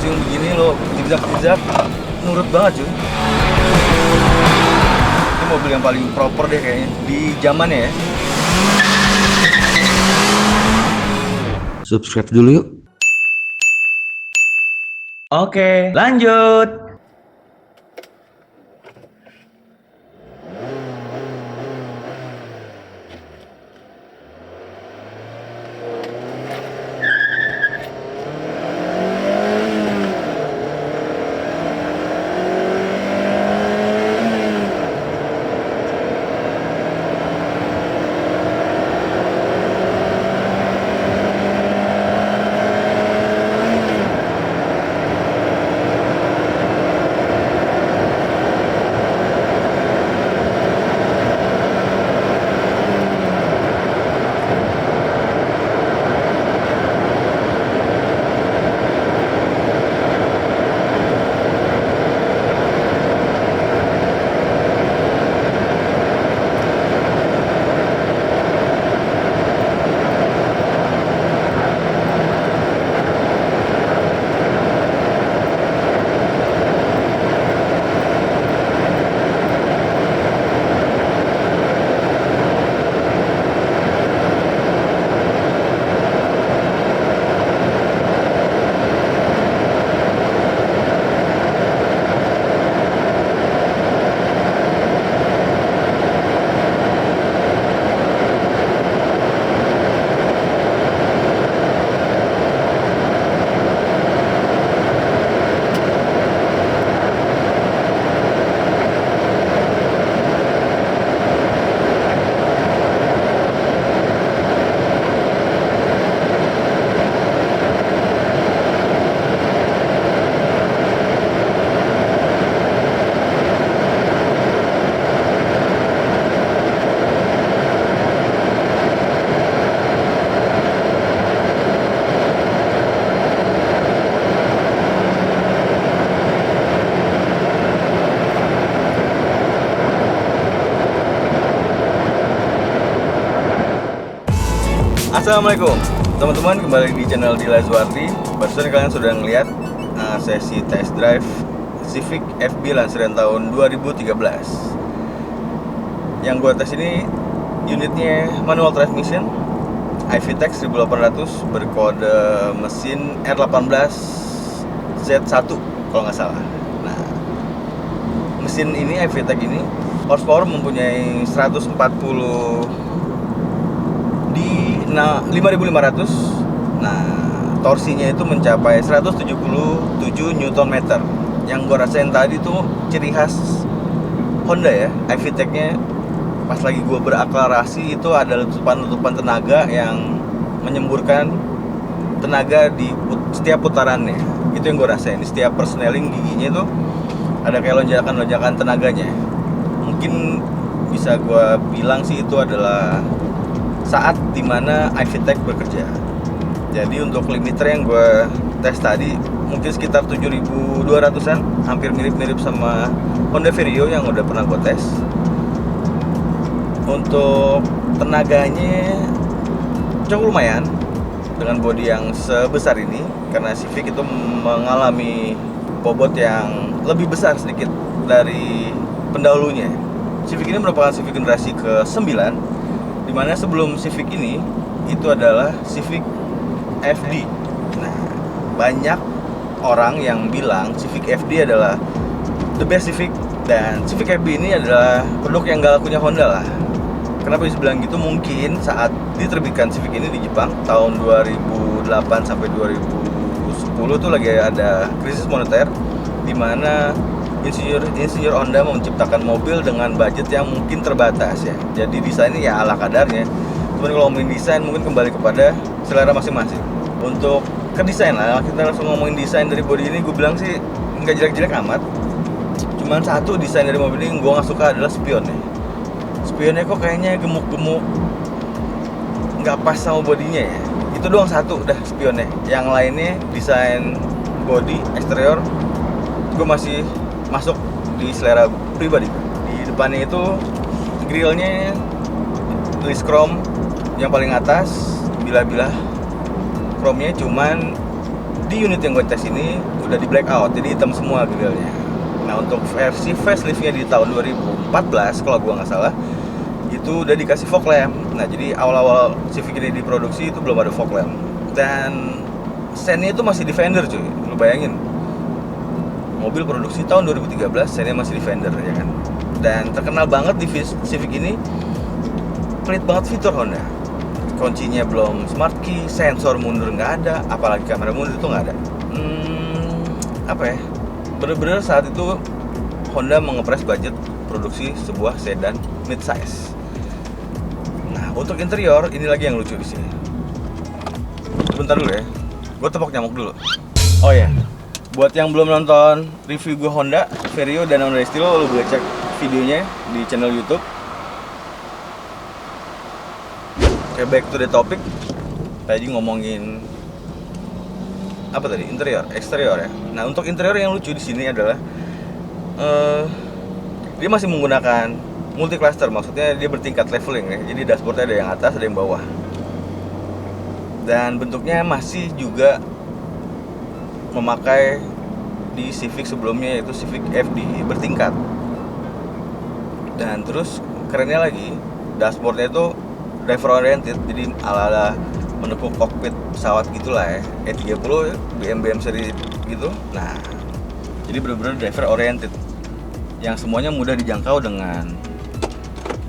cium begini lo zigzag nurut banget cuy. Ini mobil yang paling proper deh kayaknya di zamannya ya. Subscribe dulu yuk. Oke, lanjut. Assalamualaikum teman-teman, kembali di channel Dila Zuardi. Barusan kalian sudah ngeliat sesi test drive Civic FB lansiran tahun 2013. Yang gue tes ini unitnya manual transmission iVTEC 1800 berkode mesin R18Z1 kalau nggak salah. Nah, mesin ini iVTEC ini horsepower mempunyai 140 Nah, 5500. Nah, torsinya itu mencapai 177 Nm. Yang gue rasain tadi tuh ciri khas Honda ya. iVTEC-nya pas lagi gue berakselerasi itu ada letupan-letupan tenaga yang menyemburkan tenaga di setiap putarannya. Itu yang gue rasain. Di setiap persneling giginya itu ada kayak lonjakan-lonjakan tenaganya. Mungkin bisa gue bilang sih itu adalah saat dimana iVTEC bekerja. Jadi untuk limiter yang gue tes tadi mungkin sekitar 7200-an, hampir mirip-mirip sama Honda Vario yang udah pernah gue tes. Untuk tenaganya cukup lumayan dengan bodi yang sebesar ini, karena Civic itu mengalami bobot yang lebih besar sedikit dari pendahulunya. Civic ini merupakan Civic generasi ke-9, dimana sebelum Civic ini itu adalah Civic FD. Nah, banyak orang yang bilang Civic FD adalah the best Civic, dan Civic FB ini adalah produk yang gak lakunya Honda lah. Kenapa bisa bilang gitu? Mungkin saat diterbitkan Civic ini di Jepang tahun 2008 sampai 2010 tuh lagi ada krisis moneter, dimana insinyur Honda menciptakan mobil dengan budget yang mungkin terbatas ya. Jadi desainnya ya ala kadarnya. Cuman kalau ngomongin desain mungkin kembali kepada selera masing-masing. Untuk ke desain lah, kita langsung ngomongin desain dari bodi ini, gue bilang sih nggak jelek-jelek amat. Cuman satu desain dari mobil ini gue nggak suka adalah spionnya. Spionnya kok kayaknya gemuk-gemuk, nggak pas sama bodinya ya. Itu doang satu udah spionnya. Yang lainnya desain bodi eksterior gue masih masuk di selera pribadi. Di depannya itu grillnya list chrome yang paling atas, bilah-bilah chrome-nya, cuman di unit yang gue tes ini udah di blackout, jadi hitam semua grillnya. Nah untuk versi faceliftnya di tahun 2014 kalau gue nggak salah itu udah dikasih fog lamp. Nah jadi awal-awal Civic ini diproduksi itu belum ada fog lamp, dan sennya itu masih Defender cuy. Lu bayangin, mobil produksi tahun 2013 sennya masih Defender ya kan. Dan terkenal banget di Civic ini pelit banget fitur Honda. Kuncinya belum smart key, sensor mundur nggak ada, apalagi kamera mundur itu nggak ada. Apa ya, bener-bener saat itu Honda mengepres budget produksi sebuah sedan midsize. Nah untuk interior ini lagi yang lucu di sini. Bentar dulu ya, gue tepok nyamuk dulu. Oh ya, buat yang belum nonton review gue Honda Vario dan Honda Estilo, lo boleh cek videonya di channel YouTube. Back to the topic. Tadi ngomongin apa tadi? Interior, eksterior ya. Nah, untuk interior yang lucu di sini adalah dia masih menggunakan multi cluster, maksudnya dia bertingkat leveling ya. Jadi dashboardnya ada yang atas, ada yang bawah. Dan bentuknya masih juga memakai di Civic sebelumnya, yaitu Civic FD bertingkat. Dan terus kerennya lagi, dashboardnya itu driver oriented, jadi ala-ala menekuk kokpit pesawat gitulah ya, E30 BM seri gitu. Nah, jadi benar-benar driver oriented yang semuanya mudah dijangkau dengan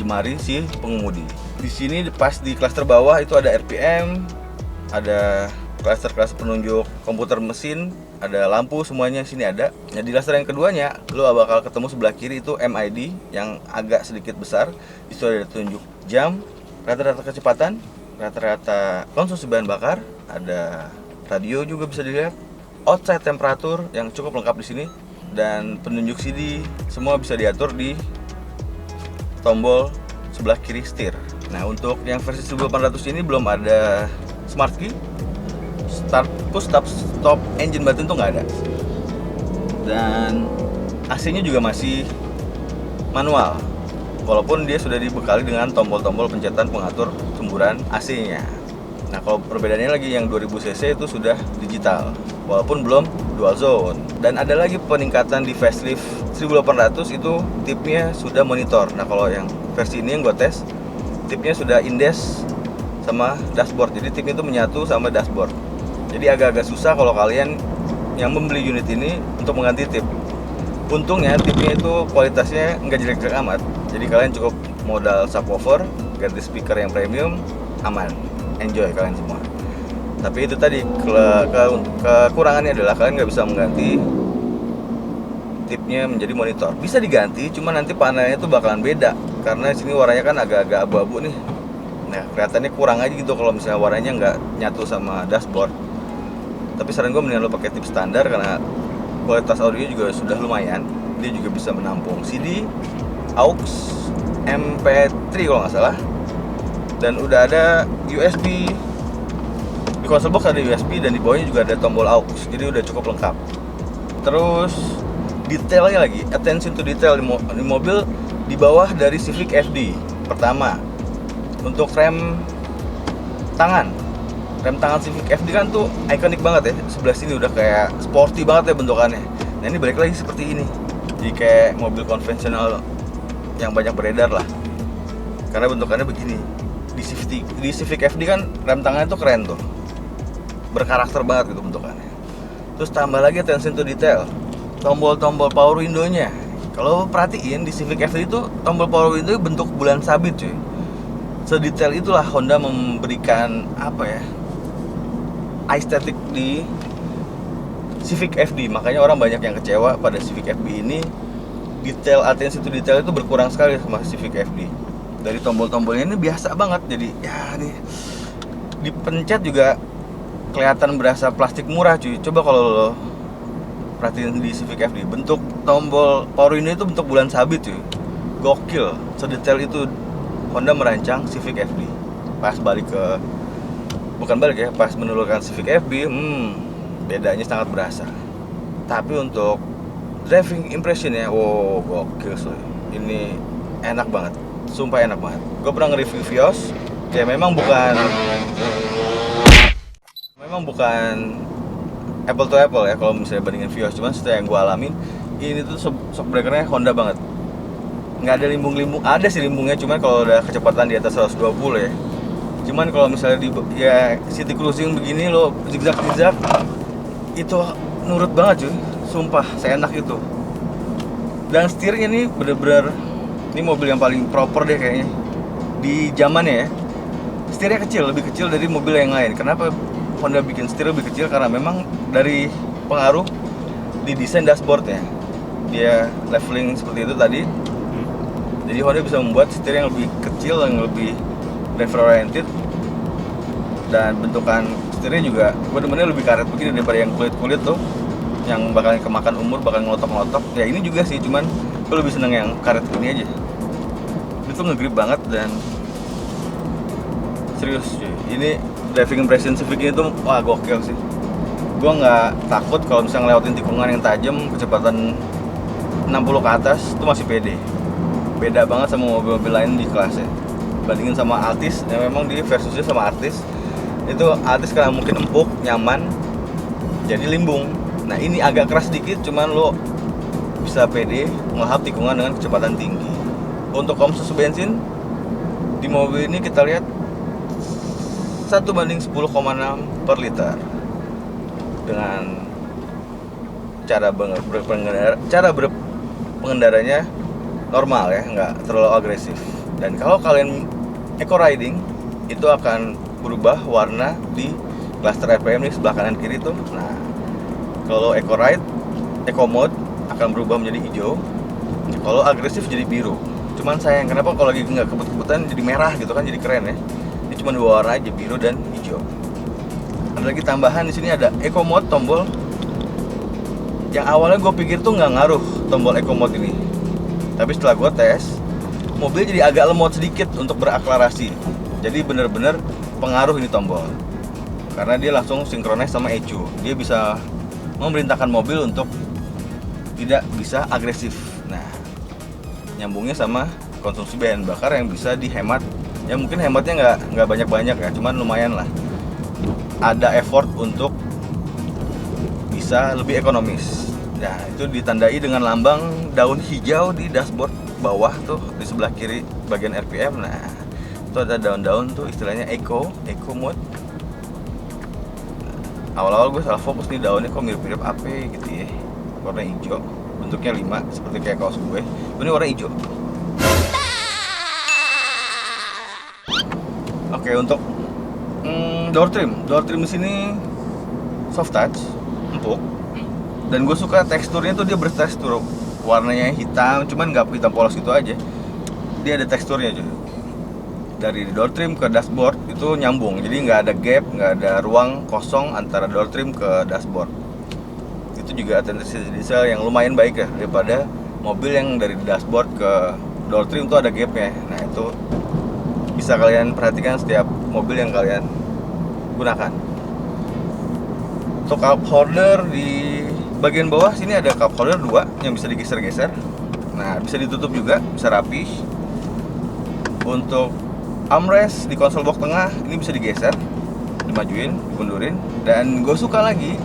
jemari si pengemudi. Di sini pas di klaster bawah itu ada RPM, ada klaster-klaster penunjuk komputer mesin, ada lampu, semuanya sini ada. Nah, di klaster yang keduanya lo bakal ketemu sebelah kiri itu MID yang agak sedikit besar. Itu ada tunjuk jam, rata-rata kecepatan, rata-rata konsumsi bahan bakar, ada radio juga bisa dilihat, outside temperatur yang cukup lengkap di sini, dan penunjuk CD semua bisa diatur di tombol sebelah kiri setir. Nah untuk yang versi 1800 ini belum ada smart key, start push stop engine button tuh nggak ada, dan AC-nya juga masih manual. Walaupun dia sudah dibekali dengan tombol-tombol pencetan pengatur semburan AC-nya. Nah, kalau perbedaannya lagi yang 2000 cc itu sudah digital, walaupun belum dual zone. Dan ada lagi peningkatan di facelift 1800 itu tipnya sudah monitor. Nah, kalau yang versi ini yang gue tes, tipnya sudah indes sama dashboard. Jadi tipnya itu menyatu sama dashboard. Jadi agak-agak susah kalau kalian yang membeli unit ini untuk mengganti tip. Untungnya tipnya itu kualitasnya nggak jelek-jelek amat. Jadi kalian cukup modal subwoofer, ganti speaker yang premium, aman, enjoy kalian semua. Tapi itu tadi kekurangannya adalah kalian nggak bisa mengganti tipnya menjadi monitor. Bisa diganti, cuma nanti panelnya itu bakalan beda karena di sini warnanya kan agak-agak abu-abu nih. Nah kelihatannya kurang aja gitu kalau misalnya warnanya nggak nyatu sama dashboard. Tapi saran gue mendingan lo pakai tip standar karena kualitas audio juga sudah lumayan. Dia juga bisa menampung CD, aux, MP3 kalau nggak salah, dan udah ada USB. Di console box ada USB dan di bawahnya juga ada tombol aux, jadi udah cukup lengkap. Terus detailnya lagi, attention to detail di mobil di bawah dari Civic FD. Pertama, untuk rem tangan Civic FD kan tuh ikonik banget ya, sebelah sini udah kayak sporty banget ya bentukannya. Nah ini balik lagi seperti ini, jadi kayak mobil konvensional yang banyak beredar lah, karena bentukannya begini. Di Civic FD kan rem tangannya tuh keren tuh, berkarakter banget gitu bentukannya. Terus tambah lagi attention to detail, tombol-tombol power window-nya. Kalau perhatiin di Civic FD itu tombol power window bentuk bulan sabit cuy. Sedetail itulah Honda memberikan apa ya, estetik di Civic FD. Makanya orang banyak yang kecewa pada Civic FD ini. Detail, attention to detail itu berkurang sekali sama Civic FD. Dari tombol-tombolnya ini biasa banget, jadi ya nih dipencet juga kelihatan berasa plastik murah cuy. Coba kalau lo perhatiin di Civic FD, bentuk tombol power window itu bentuk bulan sabit cuy. Gokil, sedetail itu Honda merancang Civic FD. Pas menurunkan Civic FB, bedanya sangat berasa. Tapi untuk driving impression ya, wow gokil soy. Ini enak banget, sumpah enak banget. Gue pernah nge-review Vios, ya memang bukan apple to apple ya kalau misalnya bandingin Vios. Cuman setelah yang gue alamin, ini tuh shock breakernya Honda banget. Nggak ada limbung-limbung, ada sih limbungnya, cuman kalau udah kecepatan di atas 120 ya. Cuman kalau misalnya di ya city cruising begini lo zigzag itu nurut banget cuy, sumpah seenak itu. Dan setirnya nih bener-bener, ini mobil yang paling proper deh kayaknya di zamannya ya. Setirnya kecil, lebih kecil dari mobil yang lain. Kenapa Honda bikin setir lebih kecil? Karena memang dari pengaruh di desain dashboardnya, dia leveling seperti itu tadi. Jadi Honda bisa membuat setir yang lebih kecil, yang lebih driver oriented, dan bentukan setirnya juga bener-bener lebih karet begini daripada yang kulit-kulit tuh, yang bakalan kemakan umur, bakalan ngelotok-ngelotok. Ya ini juga sih, cuman gue lebih seneng yang karet gini aja. Itu nge-grip banget dan serius cuy. Ini driving impression Civic ini tuh wah gokil sih. Gue nggak takut kalau misalnya ngelewatin tikungan yang tajam kecepatan 60 ke atas itu masih pede. Beda banget sama mobil-mobil lain di kelasnya. Bandingin sama Altis, yang memang di versusnya sama Altis itu Altis karena mungkin empuk, nyaman, jadi limbung. Nah ini agak keras sedikit, cuman lo bisa pede ngelahap tikungan dengan kecepatan tinggi. Untuk konsumsi bensin di mobil ini kita lihat 1:10,6 per liter. Dengan cara berpengendaranya normal ya, nggak terlalu agresif. Dan kalau kalian eco riding, itu akan berubah warna di cluster RPM nih sebelah kanan kiri tuh. Nah, kalau eco ride, eco mode akan berubah menjadi hijau. Kalau agresif jadi biru. Cuman sayang, kenapa kalau lagi nggak kebut-kebutan jadi merah gitu kan, jadi keren ya. Ini cuma 2 warna aja, biru dan hijau. Ada lagi tambahan di sini, ada eco mode tombol. Yang awalnya gue pikir tuh nggak ngaruh tombol eco mode ini, tapi setelah gue tes, mobilnya jadi agak lemot sedikit untuk berakselerasi. Jadi bener-bener pengaruh ini tombol, karena dia langsung sinkronis sama ECU. Dia bisa memerintahkan mobil untuk tidak bisa agresif. Nah, nyambungnya sama konsumsi bahan bakar yang bisa dihemat. Ya mungkin hematnya nggak banyak-banyak ya, cuman lumayan lah. Ada effort untuk bisa lebih ekonomis. Nah, itu ditandai dengan lambang daun hijau di dashboard bawah tuh di sebelah kiri bagian RPM. Nah, itu ada daun-daun tuh, istilahnya eco mode. Nah, awal-awal gue salah fokus nih, daunnya kok mirip-mirip apa gitu ya. Warna hijau, bentuknya 5 seperti kayak kaos gue. Ini warna hijau. Oke, untuk door trim di sini soft touch, empuk. Dan gue suka teksturnya tuh, dia bertekstur. Warnanya hitam, cuman nggak hitam polos gitu aja. Dia ada teksturnya juga. Dari door trim ke dashboard itu nyambung, jadi nggak ada gap, nggak ada ruang kosong antara door trim ke dashboard. Itu juga authenticity diesel yang lumayan baik ya, daripada mobil yang dari dashboard ke door trim tuh ada gapnya. Nah itu bisa kalian perhatikan setiap mobil yang kalian gunakan. Untuk cup holder di bagian bawah sini ada cup holder 2 yang bisa digeser-geser. Nah, bisa ditutup juga, bisa rapi. Untuk armrest di konsol box tengah ini bisa digeser, dimajuin, dimundurin. Dan gue suka lagi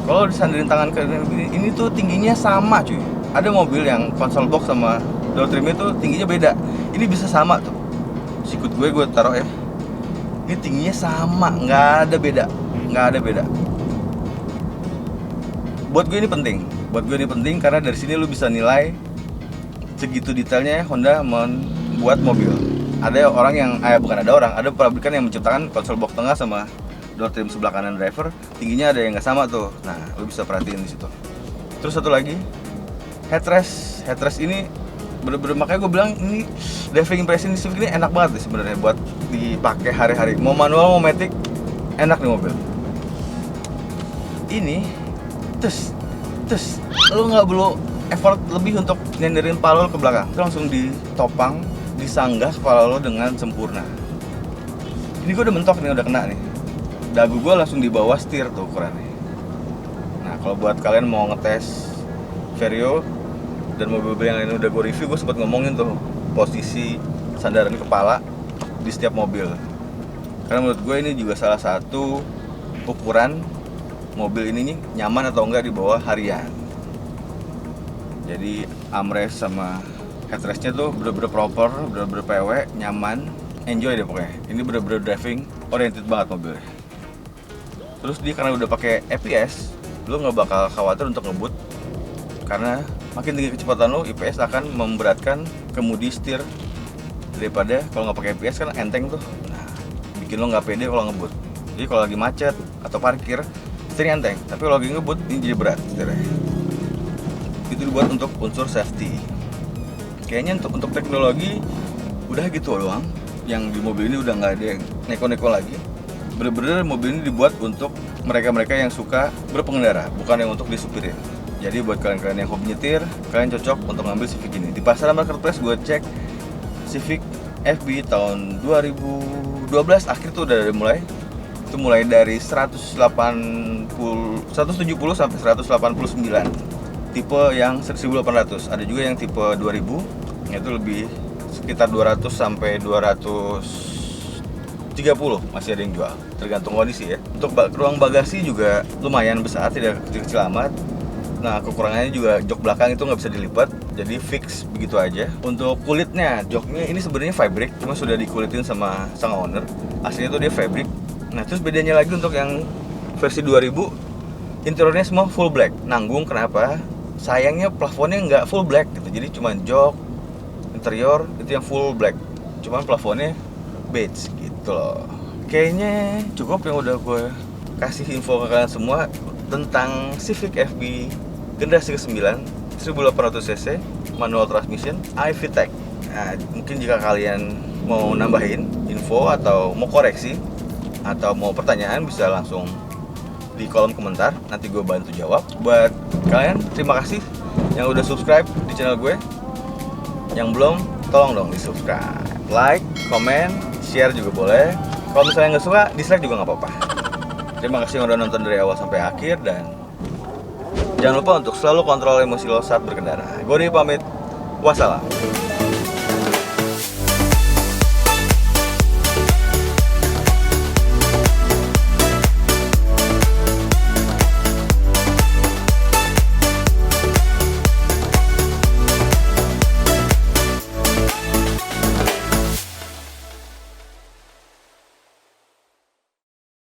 kalau disandarin tangan ke ini tuh tingginya sama cuy. Ada mobil yang konsol box sama door trimnya tuh tingginya beda. Ini bisa sama tuh. Sikut gue taruh ya. Ini tingginya sama, nggak ada beda. Buat gue ini penting karena dari sini lu bisa nilai segitu detailnya Honda membuat mobil. Ada orang yang ada pabrikan yang menciptakan konsol box tengah sama door trim sebelah kanan driver tingginya ada yang nggak sama tuh. Nah, lu bisa perhatiin di situ. Terus satu lagi, headrest ini bener-bener, makanya gue bilang ini driving impression Civic ini enak banget nih sebenarnya buat dipakai hari-hari. Mau manual mau matic, enak nih mobil. Ini terus lu nggak perlu effort lebih untuk nyenderin kepala lo ke belakang, itu langsung ditopang, disanggah kepala lo dengan sempurna. Ini gue udah mentok nih, udah kena nih, dagu gue langsung di bawah setir tuh ukurannya. Nah, kalau buat kalian mau ngetes Vario dan mobil-mobil yang lain udah gue review, gue sempat ngomongin tuh posisi sandaran kepala di setiap mobil, karena menurut gue ini juga salah satu ukuran mobil ini nih nyaman atau enggak dibawa harian. Jadi armrest sama headrestnya tuh bener-bener proper, bener-bener PW, nyaman, enjoy deh pokoknya. Ini bener-bener driving oriented banget mobilnya. Terus dia karena udah pakai ABS, lu nggak bakal khawatir untuk ngebut, karena makin tinggi kecepatan lo, IPS akan memberatkan kemudi setir daripada kalau nggak pakai ABS kan enteng tuh. Nah, bikin lo nggak pede kalau ngebut. Jadi kalau lagi macet atau parkir, setirnya enteng. Tapi kalau lagi ngebut, ini jadi berat setirnya. Itu dibuat untuk unsur safety. Kayaknya untuk teknologi udah gitu doang. Yang di mobil ini udah nggak ada yang neko-neko lagi. Bener-bener mobil ini dibuat untuk mereka-mereka yang suka berpengendara, bukan yang untuk disupirin. Jadi buat kalian-kalian yang hobi nyetir, kalian cocok untuk ngambil Civic ini. Di pasaran marketplace gue cek, Civic FB tahun 2012 akhir tuh udah mulai. Itu mulai dari 170 sampai 189. Tipe yang 1800. Ada juga yang tipe 2000, itu lebih sekitar 200 sampai 230 masih ada yang jual, tergantung kondisi ya. Untuk ruang bagasi juga lumayan besar, tidak kecil-kecil amat. Nah, kekurangannya juga jok belakang itu nggak bisa dilipat, jadi fix begitu aja. Untuk kulitnya, joknya ini sebenarnya fabric, cuma sudah dikulitin sama sang owner. Aslinya tuh dia fabric. Nah, terus bedanya lagi untuk yang versi 2000, interiornya semua full black. Nanggung kenapa? Sayangnya plafonnya nggak full black gitu, jadi cuma jok, interior itu yang full black, cuman plafonnya beige gitu loh. Kayaknya cukup yang udah gue kasih info ke kalian semua tentang Civic FB generasi ke-9 1800cc manual transmission iVTEC. Nah, mungkin jika kalian mau nambahin info atau mau koreksi atau mau pertanyaan bisa langsung di kolom komentar, nanti gue bantu jawab. Buat kalian, terima kasih yang udah subscribe di channel gue. Yang belum, tolong dong di subscribe, like, komen, share juga boleh. Kalau misalnya nggak suka, dislike juga nggak apa-apa. Terima kasih yang udah nonton dari awal sampai akhir, dan jangan lupa untuk selalu kontrol emosi lo saat berkendara. Gue pamit, wassalam.